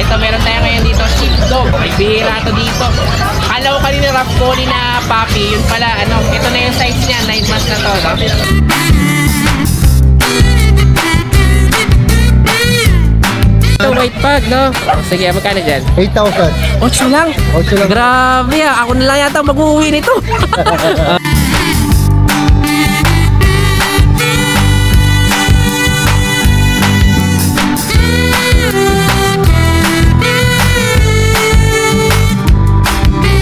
ito meron tayo ngayon dito, sheepdog. May bihira to dito. Kala ko kanina rough collie na puppy. Yun pala, ano, ito na yung size niya. 9 months na to, no? Ito, white pug, no? Sige, magkano dyan? 8,000. 8 lang? 8 lang. Grabe, ako na lang yata mag-uwi nito.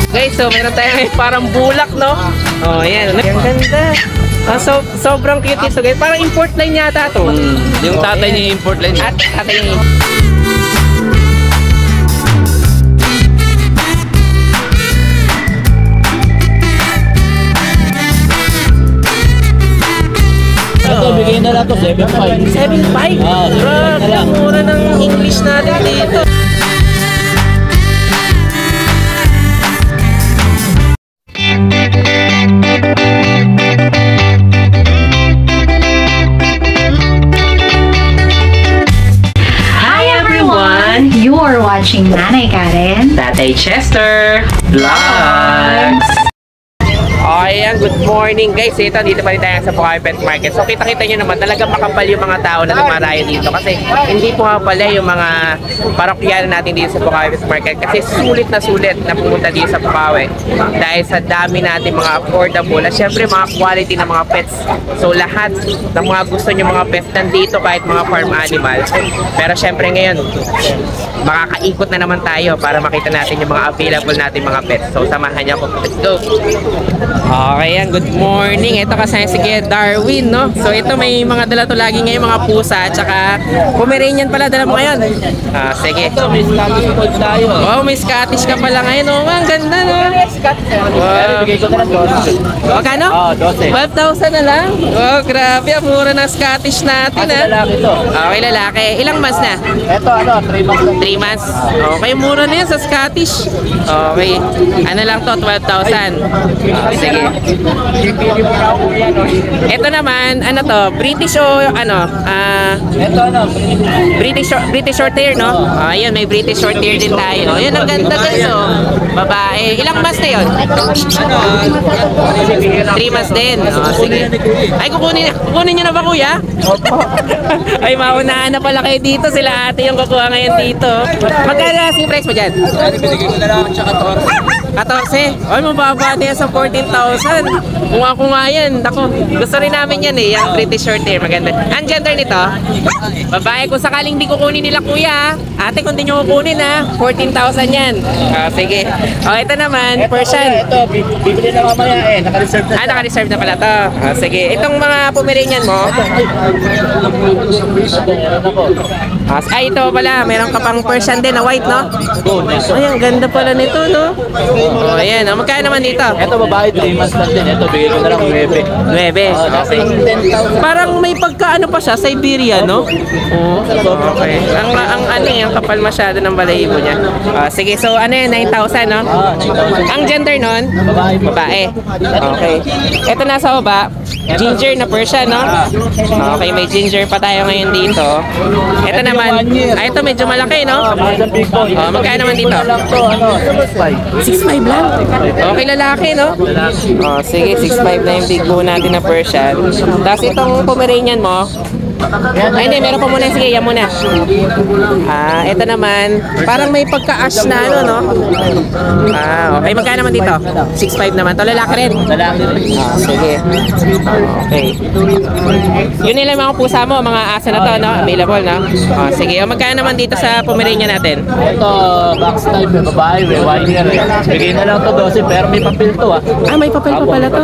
Guys, so meron tayo ngayon parang bulak, no? Oh, ayan. Ang ganda. Sobrang cute ito, guys. Parang import line yata ito. Yung tatay niya import line. At tatay niya. Ito, bigyan na lang ito, 7.5. 7.5? Grabe, ang mura ng English natin dito. You are watching Nanay Karen, Tatay Chester Vlogs. Ayan, good morning guys. Ito, dito pa rin tayo sa Bukawi Pet Market. So kita-kita nyo naman, talagang makapal yung mga tao na dumarayo dito. Kasi hindi po pala yung mga parokyano natin dito sa Bukawi Pet Market. Kasi sulit na pumunta dito sa Bukawi. Dahil sa dami natin mga affordable at syempre mga quality ng mga pets. So lahat ng mga gusto nyo mga pets nandito, kahit mga farm animals. Pero syempre ngayon, makakaikot na naman tayo para makita natin yung mga available natin mga pets. So samahan niyo ako. Let's go! Okay, yan. Good morning. Ito kasama si Darwin, no? So ito may mga dala to lagi ngayon, mga pusa at saka Pomeranian pala dala mo ngayon. Sige. Ito, may Scottish Fold tayo. Wow, may Scottish ka pala ngayon. Oh, ang ganda, no? Wow. Bigay ko na lang 12. Magkano? 12. 12,000 na lang? Oh, grabe. Ang mura ng Scottish natin, ha? Lalaki ito. Okay, lalaki. Ilang months na? Ito, 3 months lang. 3 months. Okay, mura na yan sa Scottish. Okay. Ano lang to? 12,000. Sige. Ito naman, ano to? British o ano? Ito, British short hair, no? Ayun, may British short hair din tayo. Ayun, ang ganda guys, oh. Babae. Ilang months na yun? 3 months din. Sige. Ay, kukunin nyo na ba, kuya? Ay, maunahan na pala kayo dito. Sila ate yung kukuha ngayon dito. Magkano asking price mo dyan? Binigay ko na lang siya 14. 14. Ay, mababa na yan sa 14,000. Kung ako nga yan. Ako, gusto rin namin yan eh. Yung British short hair. Maganda. Ang gender nito? Babae. Kung sakaling di kukunin nila kuya, ate kung di nyo kukunin ha, 14,000 yan. Sige. O, ito naman, Persian. Ito, bibili na mamaya eh. Naka-reserve na. Naka-reserve na pala to. Sige. Itong mga Pomeranian mo? Ay, ito pala. Meron ka pang Persian din na white, no? Ay, ang ganda pala nito, no? O, ayan. Magkano naman dito? Ito, babae, 3 months lang din. Ito, bigay ko na lang 9. 9. Okay. 10,000. Parang may pagkaano pa siya, Siberia, no? Oo. Okay. Ang ano yung kapal masyado ng balahibo niya. Sige, so ano yan, 9,000, no? 9,000. Ang gender nun? Babae. Babae. Okay. Ito nasa baba, ginger na Persian, no? Okay, may ginger pa tayo ngayon dito. Ito naman, ito medyo malaki, no? Magkano naman dito? 6'5 lang. Okay, lalaki, no? Sige, 6'5 na yung big bone natin na Persian. Tapos itong Pomeranian mo, ay, hindi, meron pa muna. Sige, yan muna. Ito naman, parang may pagka-ash na ano, no? Okay, magkano naman dito? 6'5 naman. Ito, lalaki rin. Lalaki rin. Sige. Okay. Yun nila mga pusa mo, mga aso na to, no? Available, no? Sige, magkano naman dito sa Pomeranian natin? Ito, box type, babae, wire. Bigay na lang ito 12, pero may papel to, May papel pa pala to.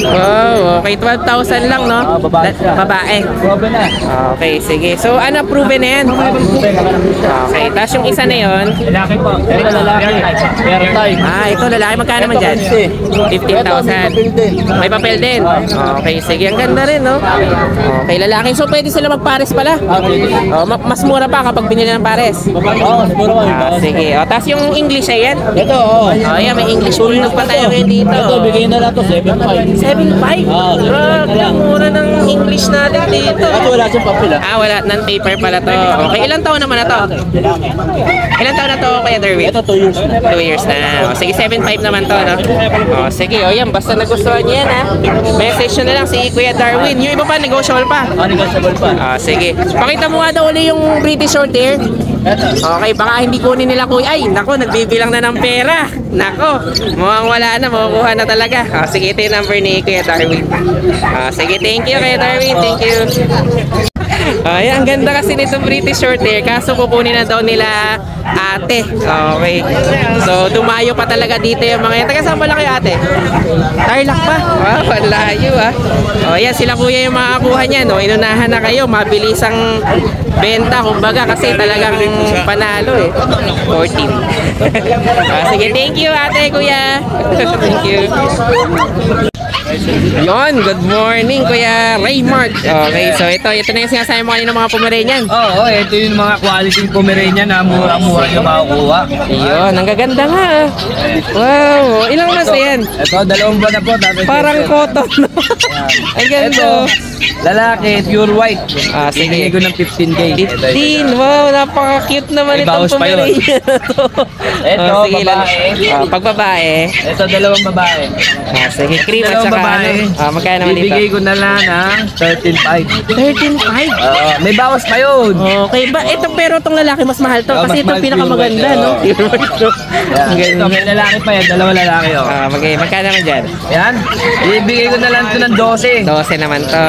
Wow, okay, 12,000 lang, no? Babae siya. Babae. Proven na. Okay, sige. So, ano, proven na yan? Okay, tapos yung isa na yun? Lalaki po. Ito lalaki. Pero type. Ito lalaki. Magkano naman dyan? 15,000. May papel din? Okay, sige. Ang ganda rin, no? Okay, lalaki. So, pwede sila magpares pala? Mas mura pa kapag binili ng pares? Siguro ba? Sige. Tapos yung English, ayan? Ito, Ayan, may English. Bulldog pa tayo ngayon dito. Ito, bigay na lang ito, 7.5. 7.5? Grabe, ang mura ng English natin dito. wala siyang papel ah. Wala. Non-paper pala to. Okay, ilang taon naman na to? Ilang taon na to, Kuya Derwin? Ito 2 years. 2 years na. O, sige, 7.5 naman to, no? O, sige, o yan, basta nagustuhan niyo yan, ha? Message nyo na lang si Kuya Darwin. Yung iba pa, negotiable pa. Negotiable pa. Sige. Pakita mo nga daw ulit yung British short hair. Okay, baka hindi kunin nila kuya. Ay, nako, nagbibilang na ng pera. Nako, mukhang wala na, makukuha na talaga. Sige, ito yung number ni Kuya Darwin. Sige, thank you Kuya Darwin, thank you. Ay, ang ganda kasi nitong British short hair. Kaso kukunin na daw nila ate. Okay. So, dumayo pa talaga dito yung mga yan. Taga saan pala kayo ate? Tarlac pa? Wow, layo ah. O, yan, sila kuya yung makakuha niya. No? Inunahan na kayo. Mabilis ang benta. Kumbaga kasi talagang panalo eh. 14. Sige, thank you ate, kuya. Thank you. Yon, good morning Kuya Raymart. Okay, so ito na yung sinasabi mo kanina mga Pomeranian. Oo, ito yung mga quality Pomeranian na mura-mura yung makukuha. Yun, ang gaganda nga. Wow, ilang months na yan? Ito, 2 buwan na po. Parang cotton. Ang ganda. Ito, lalaki, pure white. Sige. Bigay ko ng 15K. 15, wow, napaka-cute naman May itong bawas pa yun. Pomeranian na to. Ito, Sige, babae. pag babae. Ito, 2 babae. Sige, cream at saka ano. Magkano naman dito? Bibigay ko na lang ng 13.5. 13.5? May bawas pa yun. Okay ba? Ito pero itong lalaki mas mahal to. Kasi mas ito mahal pinakamaganda, pure no? white, Ang Ito, ganda. may lalaki pa yan. 2 lalaki, oh. Magkano naman dyan? Yan. Ibigay ko na lang ito ng 12. 12 naman to.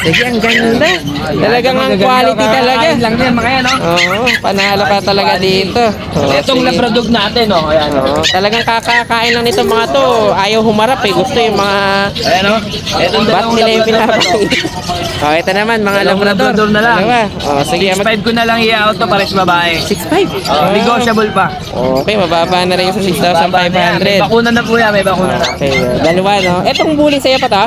Sige, ang ganda. Talagang ang quality talaga. Lang yan, mga yan, oh. Oo, panalo ka talaga dito. Itong sige. Labrador natin, oh. Ayan, oh. Talagang kakakain lang nito mga to. Ayaw humarap eh. Gusto yung mga Ayan, oh. Itong ba't dalawang nila yung Labrador pa to. pinapakita. Ito naman, mga Dalawang Labrador. Labrador na lang. Dalawa. Sige, 6.5 ko na lang i-out to pares babae. 6.5. Negotiable pa. Okay, mababa na rin yung sa May 6,500. bakuna na po yan, may bakuna na. Okay, dalawa no. Etong bully sa'yo pa to?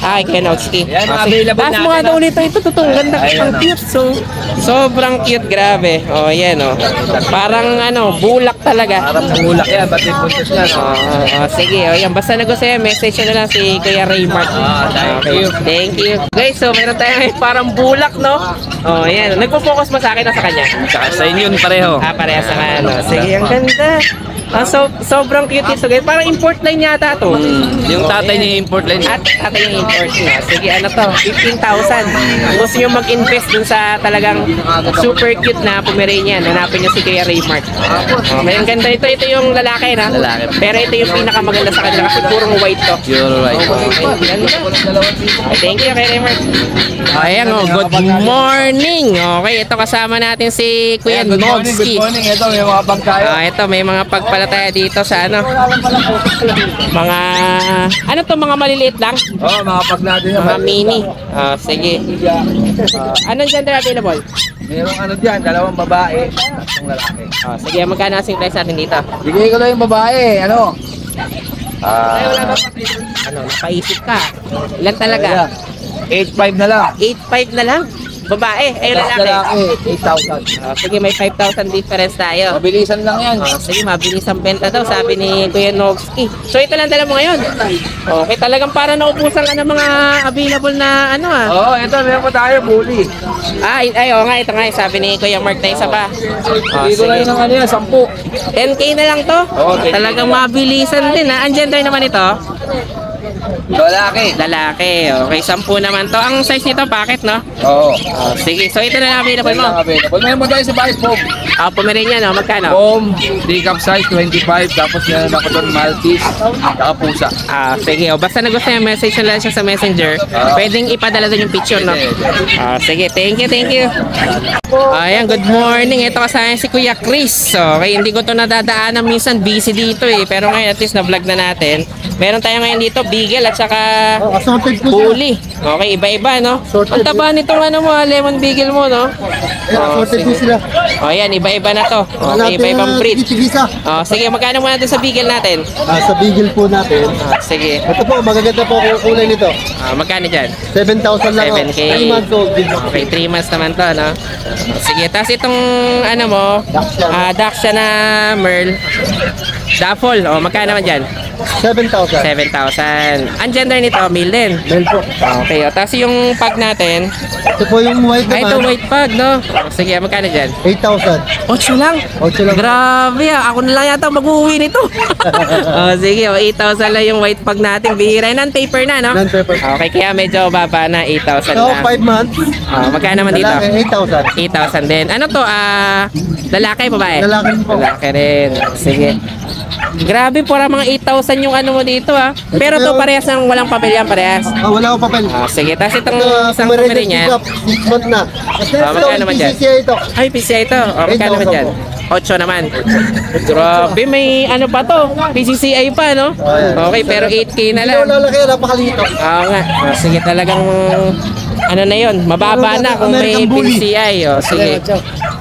Ay, Kenogski. Yan, available Taas natin, mo nga daw ah. ulit ito. Ito, ganda. Ang cute. So, sobrang cute. Grabe. Oh, yan oh. Parang ano, bulak talaga. Parang bulak yan, ba't yung puntos yan, oh. Sige, oh, yan. Basta nag-usaya, message nyo na lang si Kuya Raymart. Thank you. Thank you. Guys, so meron tayo ngayon parang bulak, no? Oh, yan. Nagpo-focus ba sa akin o sa kanya? Sa inyo yun pareho. Parehas naman, no? Sige, ang ganda. Sobrang cute ito, guys. Parang import line yata to. Yung tatay niya import line. At tatay yung import niya. Sige, ano to? 15,000. Gusto nyo mag-invest dun sa talagang super cute na Pomeranian. Hanapin nyo si Kuya Raymart. Okay, ang ganda ito. Ito yung lalaki, na? Lalaki. Pero ito yung pinakamaganda sa kanila kasi purong white to. Pure white. Okay, ganda. Thank you, Kuya Raymart. Ayan, oh, good morning. Okay, ito kasama natin si Kuya Nogski. Good morning. Ito, may mga pagkayo. Ito, may mga pagpalataya dito sa ano. Mga, ano to, mga maliliit lang? Oo, mga pag natin yan. Mga mini. Sige. Anong gender available? Mayroong ano dyan, 2 babae, 1 lalaki. Sige, magkano asing price natin dito? Bigay ko lang yung babae, ano? Ano, napaisip ka. Ilan talaga? 8.5 na lang. 8.5 na lang? Babae, ay Tapos lalaki. 8,000. Sige, may 5,000 difference tayo. Mabilisan lang yan. Sige, mabilis ang benta daw, sabi ni Kuya Nogski. So, ito lang dala mo ngayon. Okay, talagang para naupusan ka ng mga available na ano Oo, ito, meron pa tayo, bully. oo nga, ito nga, sabi ni Kuya Mark na isa pa. Bigay ko lang ng ano yan, 10. 10K na lang to? Oo, 10K. Talagang mabilisan din ha. Ang gender naman ito? Lalaki. Lalaki. Okay, 10 naman to. Ang size nito, bakit no? Oo. Sige, so ito na lang available mo. Available. Meron pa tayo sa Vice Pop. Pomeranian, no? Magkano? Pom, 3 cup size, 25. Tapos meron ako doon Maltese, saka pusa. Sige, basta na gusto yung message na lang siya sa messenger, pwedeng ipadala doon yung picture, no? Sige, thank you, thank you. Ayan, good morning. Ito kasama si Kuya Chris. Okay, hindi ko to nadadaanan, minsan busy dito eh. Pero ngayon at least na-vlog na natin. Meron tayo ngayon dito, Beagle at saka Bully. Okay, iba-iba, no? Ang taba nitong ano mo, lemon Beagle mo, no? Sorted po sila. Yan, iba-iba na to. Okay, iba-ibang breed. Sige, magkano muna doon sa Beagle natin? Sa Beagle po natin. Sige. Ito po, magaganda po ang kulay nito. Magkano dyan? 7,000 lang. 7K. 3 months old din. Okay, 3 months naman to, no? Sige, tapos itong, ano mo, Dachshund na Merle. Duffel, magkano naman dyan? 7,000. 7,000. Ang gender nito, male din. Male po. Okay, tapos yung pag natin, Ito po yung white ay ito naman. white pag, no? Sige, magkano dyan? 8,000. 8 lang? 8 lang. Grabe ako na lang yata mag-uwi nito. Sige, 8,000 lang yung white pag natin. Bihira ng paper na, no? Non-paper. Okay, kaya medyo baba na, 8,000 So, lang. 5 months. Magkano naman dito? Lalaki, 8,000. 8,000 din. Ano to? Lalaki, babae? Lalaki rin po. Lalaki rin. Sige. Grabe, para mga 8,000 yung ano mo dito, ah. Pero to parehas ng walang papel yan, parehas. Wala akong papel. Sige, tapos itong Ito, isang Pomeranian kumari niyan. Pickup, 6 months na. magkano naman dyan? PCCI ito. Ay, PCI ito. Magkano naman 8,000 dyan? po. 8 naman. Grabe, may ano pa to? PCCI pa, no? Okay, pero 8K na Hindi lang. ko lalaki, napakalito. Oo nga. Sige, talagang ano na yun, mababa na kung may American Bully. PCI. Sige.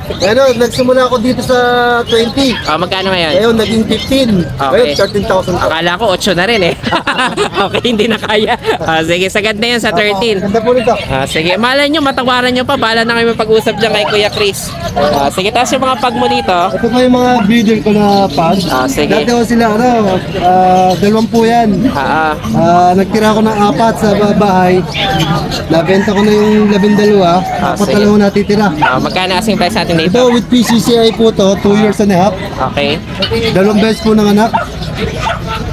Ano, nagsimula ako dito sa 20. Magkano ngayon? Ngayon, naging 15. Okay. Ngayon, 13,000 po. Akala ko 8 na rin eh. Okay, hindi na kaya. Sige, sagad na yan sa 13. Ganda po nito. Sige, malay nyo, matawaran nyo pa. Bala na kayo mag-usap dyan kay Kuya Chris. Sige, tapos yung mga pag mo dito. Ito po yung mga breeder ko na pad. Sige. Dati ko sila, dalawang po yan. Nagtira ako ng 4 sa bahay. Nabenta ko na yung 12. Apat sige. na lang ako natitira. Magkano asking price natin dito? Ito with PCCI po to, 2 years and a half. Okay. 2 beses po ng anak.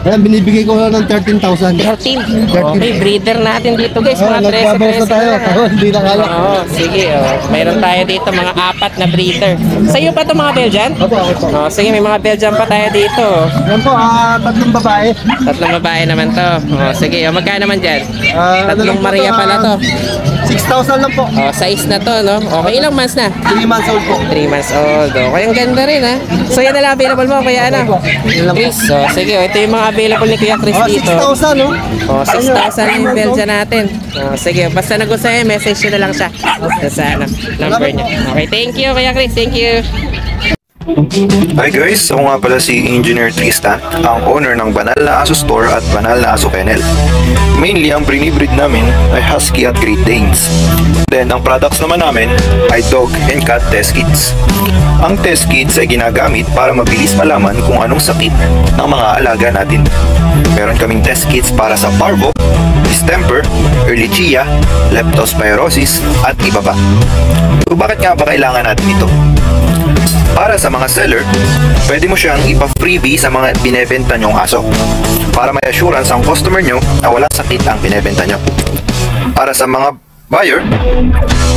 Ayan, binibigay ko lang ng 13,000. 13. Okay, breeder natin dito guys. Mga 13 nagbabawas na tayo. Hindi na kaya. Oo, sige. Mayroon tayo dito mga 4 na breeder. Sa iyo pa to mga Belgian? Opo, opo. Sige, may mga Belgian pa tayo dito. Yan po, 3 babae. 3 babae naman to. Sige, magkano naman dyan? Ano lang 3 po Maria to, pala to. 6,000 lang po. Size na to, no? Okay, ilang months na? 3 months old po. 3 months old. Okay, ang ganda rin, ha? So, yan na lang available mo, Kuya ano? Yan lang po. Chris, sige, ito yung mga available ni Kuya Chris dito. 6,000, no? 6,000 yung Belgian natin. Sige, basta nagustuhan niya, message nyo na lang siya. Sa number niya. Okay, thank you, Kuya Chris. Thank you. Hi guys, ako nga pala si Engineer Tristan, ang owner ng Banal na Aso Store at Banal na Aso Kennel. Mainly, ang binibreed namin ay Husky at Great Danes. Then, ang products naman namin ay Dog and Cat Test Kits. Ang test kits ay ginagamit para mabilis malaman kung anong sakit ng mga alaga natin. Meron kaming test kits para sa parvo, distemper, ehrlichia, leptospirosis, at iba pa. So, bakit nga ba kailangan natin ito? Para sa mga seller, pwede mo siyang ipa-freebie sa mga binebenta nyong aso para may assurance ang customer nyo na walang sakit ang binebenta nyo. Para sa mga buyer,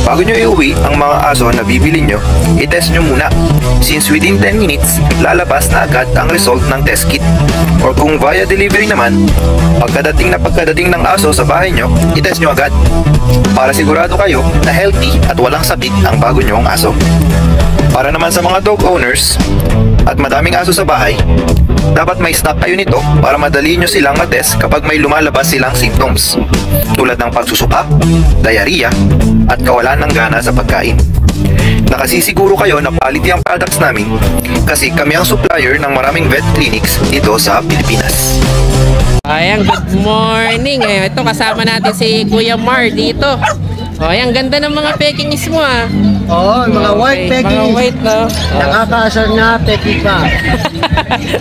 bago nyo iuwi ang mga aso na bibili nyo, i-test nyo muna since within 10 minutes, lalabas na agad ang result ng test kit. Or kung via delivery naman, pagkadating ng aso sa bahay nyo, i-test nyo agad para sigurado kayo na healthy at walang sakit ang bago nyong aso. Para naman sa mga dog owners at madaming aso sa bahay, dapat may stock kayo nito para madali nyo silang matest kapag may lumalabas silang symptoms tulad ng pagsusuka, diarrhea, at kawalan ng gana sa pagkain. Nakasisiguro kayo na quality ang products namin kasi kami ang supplier ng maraming vet clinics dito sa Pilipinas. Ayan, good morning. Ito kasama natin si Kuya Mar dito. Ayan, ganda ng mga pekingis mo, ah. Oo, mga white Mga pekingis. white, no? Nakakaasar na, peki pa.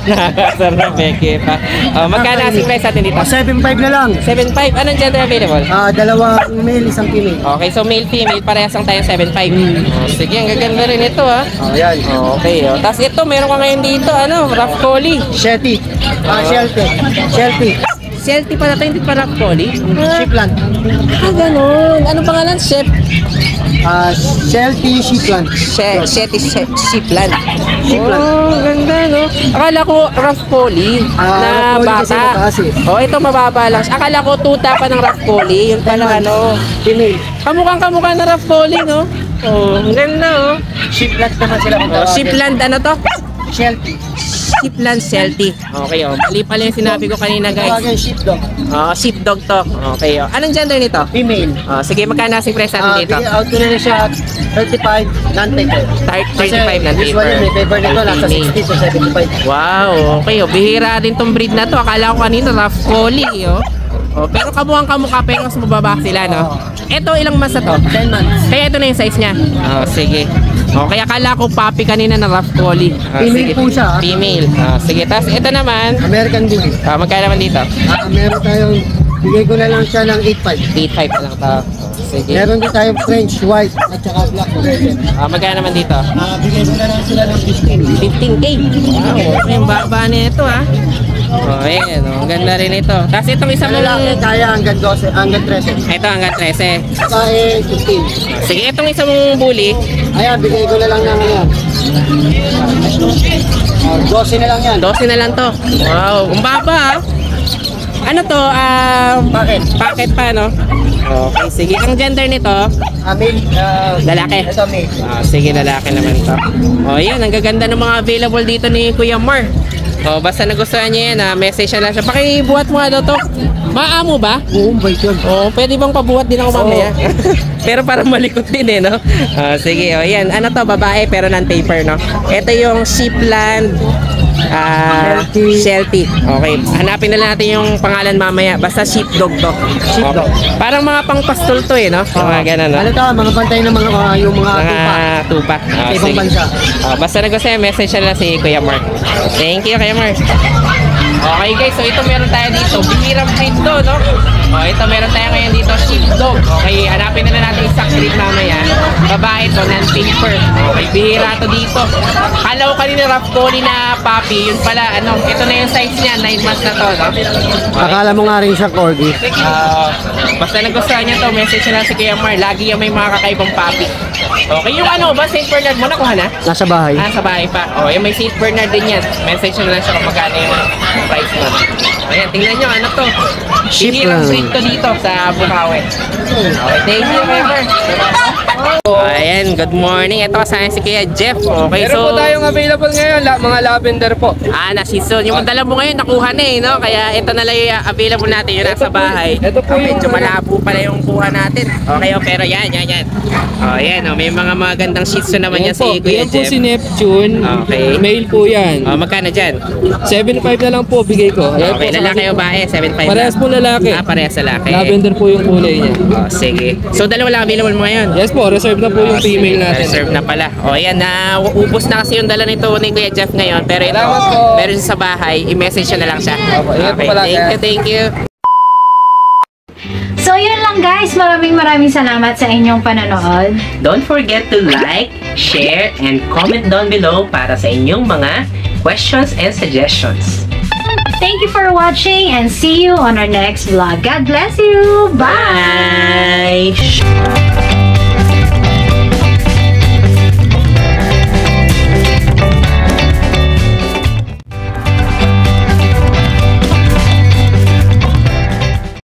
Nakakasar na peke pa. Magkano asking price natin dito? 7,500 na lang. 7.5. Anong gender available? Dalawang male, isang female. Okay, so male-female, parehas lang tayong 7.5. Sige, ang gaganda rin ito, ah. Yan. Okay, tapos ito, meron ka ngayon dito, ano, rough collie. Shetty. Shelty. Sheltie pala ito, hindi pa rough collie. Sheepland. Ganun. Anong pangalan? Shelty Sheepland. Shettie Sheepland. Sheepland. Oh, ganda, no? Akala ko rough collie na rough collie kasi bata. mataas eh. Oh, ito mababa lang. Akala ko tuta pa ng rough collie. Yun pala, ano. Female. Kamukha na rough collie, no? Oh, ang ganda, oh. Sheepland naman sila. Sheepland, ano to? Shelty. Sheepland Sheltie. Okay, oh. Mali pala yung sinabi ko kanina, guys. Sheepdog. Sheepdog to. Okay, oh. Anong gender nito? Female. Sige, magkano asking price natin dito? Out ko na siya 35 non-taker. 35 na Usually may paper nito nasa 60 to 75. Wow, okay. Oh. Bihira din tong breed na to. Akala ko kanina rough collie, oh. Oh, pero kamukhang kamukha pero mas mababa sila, no? Ito, ilang months na to? 10 months. Kaya ito na yung size niya. Oh, sige. Oh, kaya kala ko puppy kanina na rough collie. Female po siya. Female. Sige, tapos ito naman. American Bully. Magkano naman dito? Meron tayong, bigay ko na lang siya ng 8.5. 8.5 na lang to. Sige. Meron din tayong French, white, at saka black. Magkano naman dito? Bigay ko na lang sila ng 15. 15K. Wow, yung baba nito ha. Oh, ayan. Ang ganda rin ito. Tapos itong isang Lalaki, kaya hanggang 12, hanggang 13. Ito hanggang 13. Saka 15. Sige, itong isang bully. Ayan, bigay ko na lang ng yan. 12 na lang yan. 12 na lang to. Wow, ang baba ha. Ano to? Packet pa, no? Okay, sige. Ang gender nito? Male, Lalaki. ito male. Sige, lalaki naman to. Oh, yan. Ang gaganda ng mga available dito ni Kuya Mar. Oh, basta nagustuhan niya yan, message na lang siya. Pakibuhat mo nga daw to. Maamo ba? Oo, bait yun. Oh, pwede bang pabuhat din ako mamaya? Pero parang malikot din eh, no? Sige, oh, yan. Ano to? Babae pero non-paper, no? Ito yung Sheepland Sheltie. Okay. Hanapin na lang natin yung pangalan mamaya. Basta sheepdog to. Sheepdog. Okay. Parang mga pangpastol to eh, no? Mga ganun, no? Ano to, mga pantay ng mga, yung mga tupa. Tupa. Sa ibang Sige. bansa. Basta nagustuhan, message na lang si Kuya Mark. Thank you, Kuya Mark. Okay guys, so ito meron tayo dito. Bihirang breed to, no? Ito meron tayo ngayon dito, sheepdog. Okay, hanapin na natin isang breed mamaya. Babae to, non-paper. Okay, bihira to dito. Kala ko kanina rough collie na puppy. Yun pala, ano, ito na yung size niya, 9 months na to, no? Akala mo nga rin siya corgi. Basta nagustuhan niya to, message na lang si Kuya Mar. Lagi yung may mga kakaibang puppy. Okay, yung ano ba, St. Bernard mo, nakuha na? Nasa bahay. Sa bahay pa. Yung may St. Bernard din yan. Message na lang siya kung magkano yung price mo. Ayan, tingnan nyo, ano to? Bihirang breed to dito sa Bukawi. Okay, thank you, Kuya Mar. Ayan, good morning. Ito kasama si Kuya Jeff. Okay, Meron po tayong available ngayon, mga lavender po. na-season. Yung dala mo ngayon, nakuha na eh, no? Kaya ito na lang yung available natin, yung nasa bahay. Ito po yung medyo malabo pala yung kuha natin. Okay, pero yan. Yan, may mga magandang shih tzu naman yan si Kuya Yan po Jeff. si Neptune. Okay. Male po yan. Magkano dyan? 7.5 na lang po bigay ko. Ayan Okay, po, lalaki o bae? 7.5 Parehas po lalaki. Parehas lalaki. Lavender po yung kulay niya. Sige. So, dalawa lang available mo ngayon? Yes po, reserve na po yung female natin. Reserve na pala. Ayan, ubos na kasi yung dala nito ni Kuya Jeff ngayon. Pero ito, Salamat po. meron siya sa bahay. I-message siya na lang siya. Ingat po pala, Thank you. So yun lang guys, maraming salamat sa inyong panonood. Don't forget to like, share, and comment down below para sa inyong mga questions and suggestions. Thank you for watching and see you on our next vlog. God bless you! Bye! Bye!